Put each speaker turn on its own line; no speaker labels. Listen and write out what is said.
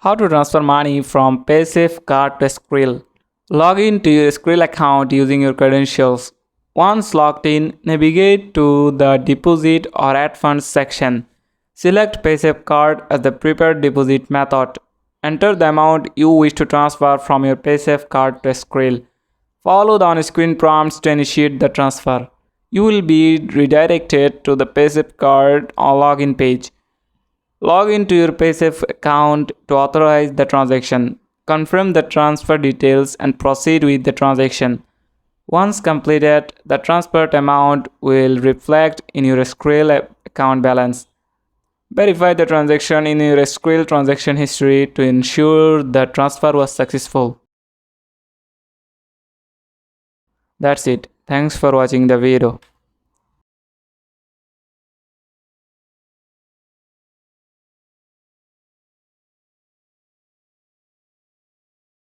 How to transfer money from Paysafecard to Skrill. Log in to your Skrill account using your credentials. Once logged in, navigate to the Deposit or Add Funds section. Select Paysafecard as the preferred deposit method. Enter the amount you wish to transfer from your Paysafecard to Skrill. Follow the on-screen prompts to initiate the transfer. You will be redirected to the Paysafecard login page. Log into your Paysafe account to authorize the transaction. Confirm the transfer details and proceed with the transaction. Once completed, the transferred amount will reflect in your Skrill account balance. Verify the transaction in your Skrill transaction history to ensure the transfer was successful. That's it. Thanks for watching the video.